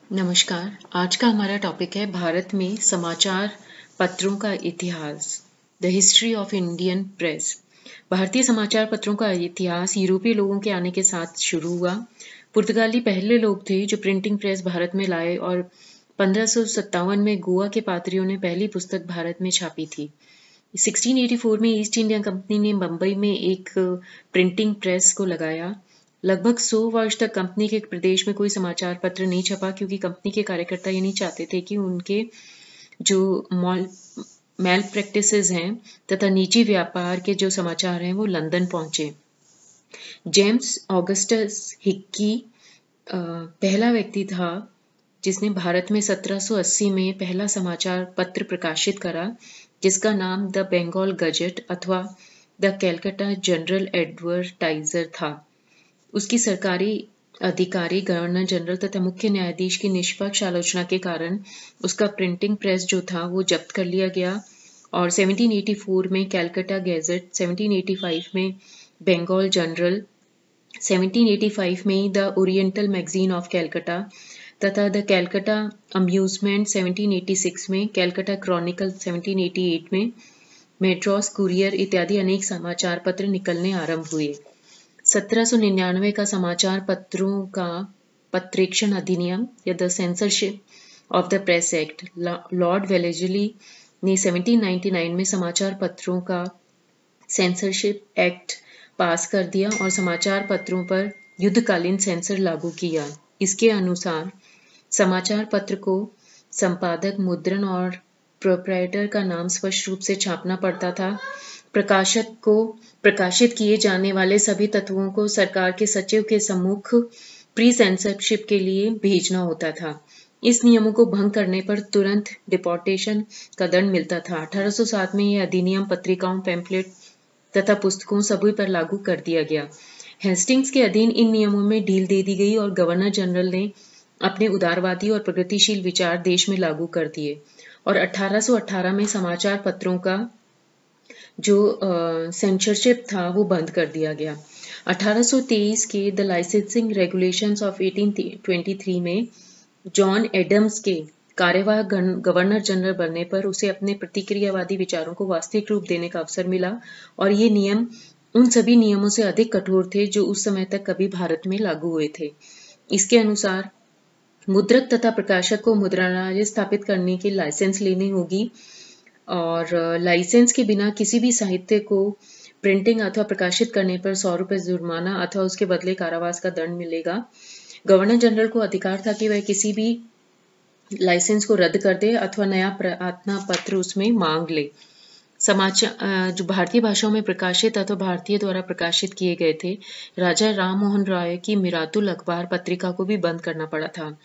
नमस्कार। आज का हमारा टॉपिक है भारत में समाचार पत्रों का इतिहास, the history of Indian press. भारतीय समाचार पत्रों का इतिहास यूरोपीय लोगों के आने के साथ शुरू हुआ। पुर्तगाली पहले लोग थे जो प्रिंटिंग प्रेस भारत में लाए और 1557 में गोवा के पादरियों ने पहली पुस्तक भारत में छापी थी। 1684 में ईस्ट इंडिया कंपनी ने बंबई में एक प्रिंटिंग प्रेस को लगाया। लगभग 100 वर्ष तक कंपनी के प्रदेश में कोई समाचार पत्र नहीं छपा क्योंकि कंपनी के कार्यकर्ता ये नहीं चाहते थे कि उनके जो मैल प्रैक्टिसेस हैं तथा निजी व्यापार के जो समाचार हैं वो लंदन पहुंचे। जेम्स ऑगस्टस हिक्की पहला व्यक्ति था जिसने भारत में 1780 में पहला समाचार पत्र प्रकाशित करा जिसका नाम द बंगाल गजेट अथवा द कैलकाटा जनरल एडवर्टाइजर था। उसकी सरकारी अधिकारी गवर्नर जनरल तथा मुख्य न्यायाधीश की निष्पक्ष आलोचना के कारण उसका प्रिंटिंग प्रेस जो था वो जब्त कर लिया गया और 1784 में कैलकाटा गैजेट, 1785 में बंगाल जनरल, 1785 में the oriental magazine of Calcutta तथा द कैलकाटा अम्यूजमेंट 1786 में, कैलकाटा क्रॉनिकल 1788 में, मेड्रास कुरियर इत्यादि अनेक समाचार पत्र निकलने आरंभ हुए। 1799 का समाचार पत्रों का पत्रेक्षण अधिनियम या the censorship of the press act, Lord Wellesley ने 1799 में समाचार पत्रों का सेंसरशिप एक्ट पास कर दिया और समाचार पत्रों पर युद्धकालीन सेंसर लागू किया। इसके अनुसार समाचार पत्र को संपादक, मुद्रण और प्रोप्राइटर का नाम स्पष्ट रूप से छापना पड़ता था। प्रकाशक को प्रकाशित किए जाने वाले सभी तत्वों को सरकार के सचिव के सम्मुख प्री सेंसरशिप के लिए भेजना होता था। इस नियमों को भंग करने पर तुरंत डिपोर्टेशन का दंड मिलता था। 1807 में यह अधिनियम पत्रिकाओं, पैम्फलेट तथा पुस्तकों सभी पर लागू कर दिया गया। हेस्टिंग्स के अधीन इन नियमों में ढील दे दी गई और गवर्नर जनरल ने अपने उदारवादी और प्रगतिशील विचार देश में लागू कर दिए और 1818 में समाचार पत्रों का जो सेंसरशिप था वो बंद कर दिया गया। 1823 के द लाइसेंसिंग रेगुलेशंस ऑफ 1823 में जॉन एडम्स के कार्यवाहक गवर्नर जनरल बनने पर उसे अपने प्रतिक्रियावादी विचारों को वास्तविक रूप देने का अवसर मिला और ये नियम उन सभी नियमों से अधिक कठोर थे जो उस समय तक कभी भारत में लागू हुए थे। इसके अनुसार मुद्रक तथा प्रकाशक को मुद्रणालय स्थापित करने की लाइसेंस लेनी होगी और लाइसेंस के बिना किसी भी साहित्य को प्रिंटिंग अथवा प्रकाशित करने पर 100 रुपए जुर्माना अथवा उसके बदले कारावास का दंड मिलेगा। गवर्नर जनरल को अधिकार था कि वह किसी भी लाइसेंस को रद्द कर दे अथवा नया प्रार्थना पत्र उसमें मांग ले। समाचार जो भारतीय भाषाओं में प्रकाशित अथवा भारतीय द्वारा प्रकाशित किए गए थे, राजा राम मोहन राय की मिरातुल अखबार पत्रिका को भी बंद करना पड़ा था।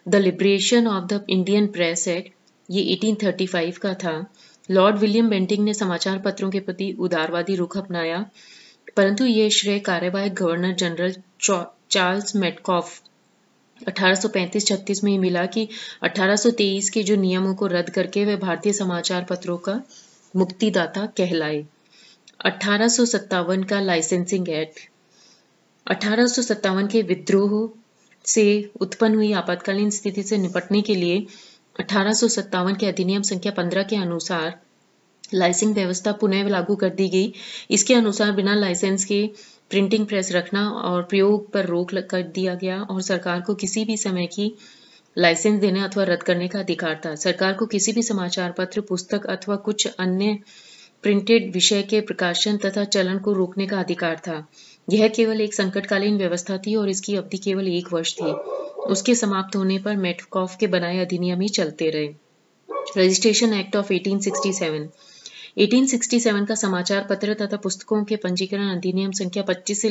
The liberation of the Indian press act ये 1835 का था। लॉर्ड विलियम बेंटिंग ने समाचार पत्रों के प्रति उदारवादी रुख अपनाया, परंतु ये श्रेय कार्यवाहक गवर्नर जनरल चार्ल्स मेटकॉफ 1835-36 में मिला कि 1823 के जो नियमों को रद्द करके वे भारतीय समाचार पत्रों का मुक्तिदाता कहलाए। 1857 का लाइसेंसिंग एक्ट, 1857 के विद्रोह से उत्पन्न हुई आपातकालीन स्थिति से निपटने के लिए 1857 के अधिनियम संख्या 15 के अनुसार लाइसेंसिंग व्यवस्था पुनः लागू कर दी गई। इसके अनुसार बिना लाइसेंस के प्रिंटिंग प्रेस रखना और प्रयोग पर रोक कर दिया गया और सरकार को किसी भी समय की लाइसेंस देने अथवा रद्द करने का अधिकार था। सरकार को किसी भी समाचार पत्र, पुस्तक अथवा कुछ अन्य प्रिंटेड विषय के प्रकाशन तथा चलन को रोकने का अधिकार था। यह केवल एक संकटकालीन व्यवस्था थी और इसकी अवधि केवल 1 वर्ष थी। उसके समाप्त होने पर मेटकॉफ के बनाए अधिनियम ही चलते रहे। रजिस्ट्रेशन एक्ट ऑफ 1867 का समाचार पत्र तथा पुस्तकों के पंजीकरण अधिनियम संख्या 25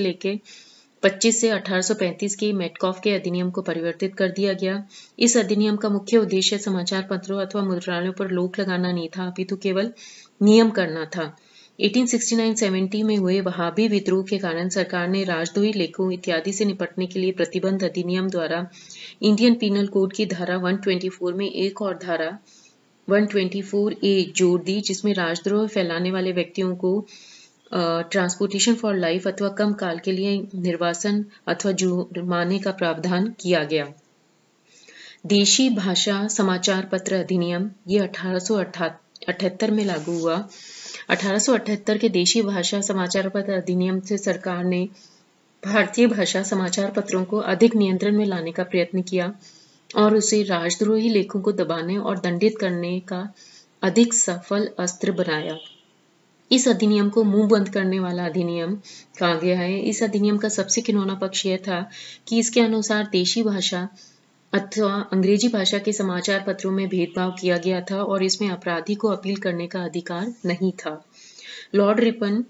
से 1835 के मेटकॉफ के अधिनियम को परिवर्तित कर दिया गया। इस अधिनियम का मुख्य उद्देश्य समाचार पत्रों अथवा मुद्रणालयों पर रोक लगाना नहीं था, अपितु केवल नियम करना था। 1869-70 में हुए वहाबी विद्रोह के कारण सरकार ने राजद्रोही लेखों इत्यादि से निपटने के लिए प्रतिबंध अधिनियम द्वारा इंडियन पीनल कोड की धारा 124 में एक और धारा 124A जोड़ दी, जिसमें राजद्रोह फैलाने वाले व्यक्तियों को ट्रांसपोर्टेशन फॉर लाइफ अथवा कम काल के लिए निर्वासन अथवा जुर्माने का प्रावधान किया गया। देशी भाषा समाचार पत्र अधिनियम ये 1878 में लागू हुआ। 1878 के देशी भाषा समाचार पत्र अधिनियम से सरकार ने भारतीय भाषा समाचार पत्रों को अधिक नियंत्रण में लाने का प्रयत्न किया और उसे राजद्रोही लेखों को दबाने और दंडित करने का अधिक सफल अस्त्र बनाया। इस अधिनियम को मुंह बंद करने वाला अधिनियम कहा गया है। इस अधिनियम का सबसे घिनौना पक्ष यह था कि इसके अनुसार देशी भाषा अथवा अंग्रेजी भाषा के समाचार पत्रों में भेदभाव किया गया था और इसमें अपराधी को अपील करने का अधिकार नहीं था। लॉर्ड रिपन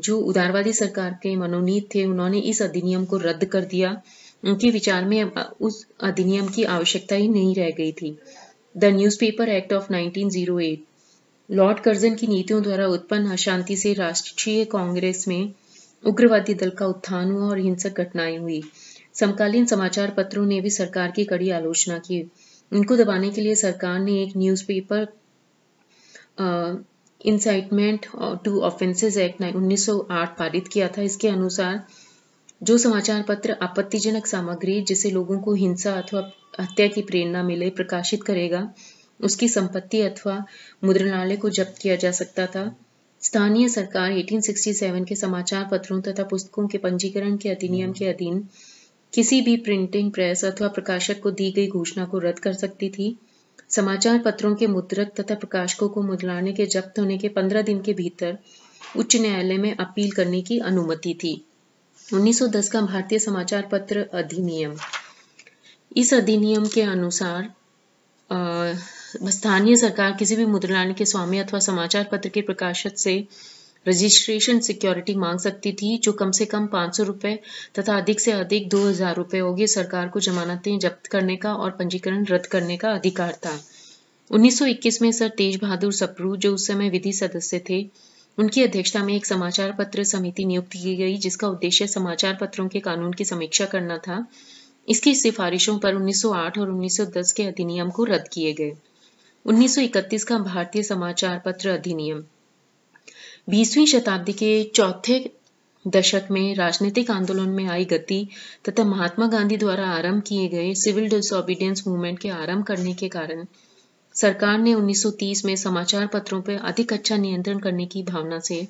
जो उदारवादी सरकार के मनोनीत थे, उन्होंने इस अधिनियम को रद्द कर दिया। उनके विचार में उस अधिनियम की आवश्यकता ही नहीं रह गई थी। The newspaper act of 1908 Lord Curzon की नीतियों द्वारा उत्पन्न अशांति से राष्ट्रीय कांग्रेस में उग्रवादी दल का उत्थान हुआ और हिंसक घटनाएं हुई। समकालीन समाचार पत्रों ने भी सरकार की कड़ी आलोचना की। इनको दबाने के लिए सरकार ने एक newspaper incitement to offences act 1908 पारित किया था। इसके अनुसार जो समाचार पत्र आपत्तिजनक सामग्री जिससे लोगों को हिंसा अथवा हत्या की प्रेरणा मिले प्रकाशित करेगा, उसकी संपत्ति अथवा मुद्रणालय को जब्त किया जा सकता था। स्थानीय सरकार 1867 के समाचार पत्रों तथा पुस्तकों के पंजीकरण के अधिनियम के अधीन किसी भी प्रिंटिंग प्रेस अथवा प्रकाशक को दी गई घोषणा को रद्द कर सकती थी। समाचार पत्रों के मुद्रक तथा प्रकाशकों को मुद्रणालय के जब्त होने के 15 दिन के भीतर उच्च न्यायालय में अपील करने की अनुमति थी। 1910 का भारतीय समाचार पत्र अधिनियम। इस अधिनियम के अनुसार स्थानीय सरकार किसी भी मुद्रणालय के स्वामी अथवा समाचार पत्र के प्रकाशक से रजिस्ट्रेशन सिक्योरिटी मांग सकती थी, जो कम से कम 500 रुपए तथा अधिक से अधिक 2000 रुपए होगी। सरकार को जमानतें जब्त करने का और पंजीकरण रद्द करने का अधिकार था। 1921 में सर तेज बहादुर सप्रू, जो उस समय विधि सदस्य थे, उनकी अध्यक्षता में एक समाचार पत्र समिति नियुक्त की गई, जिसका उद्देश्य समाचार पत्रों के कानून की समीक्षा करना था। इसकी सिफारिशों पर 1908 और 1910 के अधिनियम को रद्द किए गए। 1931 का भारतीय समाचार पत्र अधिनियम। 20वीं शताब्दी के चौथे दशक में राजनीतिक आंदोलन में आई गति तथा महात्मा गांधी द्वारा आरंभ किए गए सिविल डिसोबीडियंस मूवमेंट के आरंभ करने के कारण सरकार ने 1930 में समाचार पत्रों पर अधिक अच्छा नियंत्रण करने की भावना से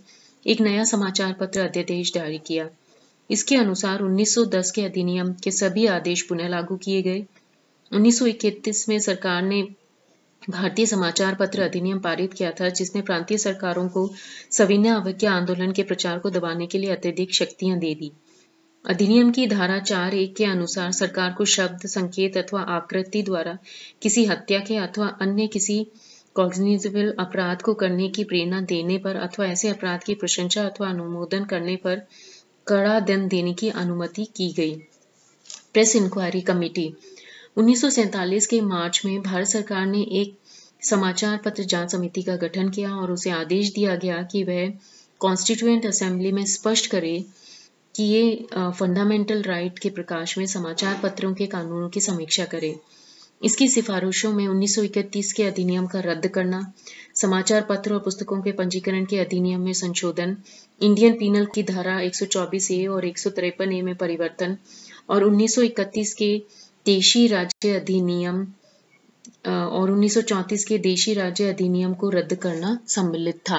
एक नया समाचार पत्र अध्यादेश जारी किया। इसके अनुसार 1910 के अधिनियम के सभी आदेश पुनः लागू किए गए। 1931 में सरकार ने भारतीय समाचार पत्र अधिनियम पारित किया था, जिसने प्रांतीय सरकारों को सविनय अवज्ञा आंदोलन के प्रचार को दबाने के लिए अत्यधिक शक्तियां दे दी। अधिनियम की धारा 4(1) के अनुसार सरकार को शब्द, संकेत अथवा आकृति द्वारा किसी हत्या के अथवा अन्य किसी कॉग्निजेबल अपराध को करने की प्रेरणा देने पर अथवा ऐसे अपराध की प्रशंसा अथवा अनुमोदन करने पर कड़ा दंड देने की अनुमति की गई। Press inquiry committee. 1947 के मार्च में भारत सरकार ने एक समाचार पत्र जांच समिति का गठन किया और उसे आदेश दिया गया कि वह कॉन्स्टिट्यूएंट असेंबली में स्पष्ट करे कि ये फंडामेंटल राइट के प्रकाश में समाचार पत्रों के कानूनों की समीक्षा करे। इसकी सिफारिशों में 1931 के अधिनियम का रद्द करना, समाचार पत्र और पुस्तकों के पंजीकरण के अधिनियम में संशोधन, इंडियन पीनल की धारा 124(a) और 153(a) में परिवर्तन और 1931 के देशी राज्य अधिनियम और 1934 के देशी राज्य अधिनियम को रद्द करना सम्मिलित था।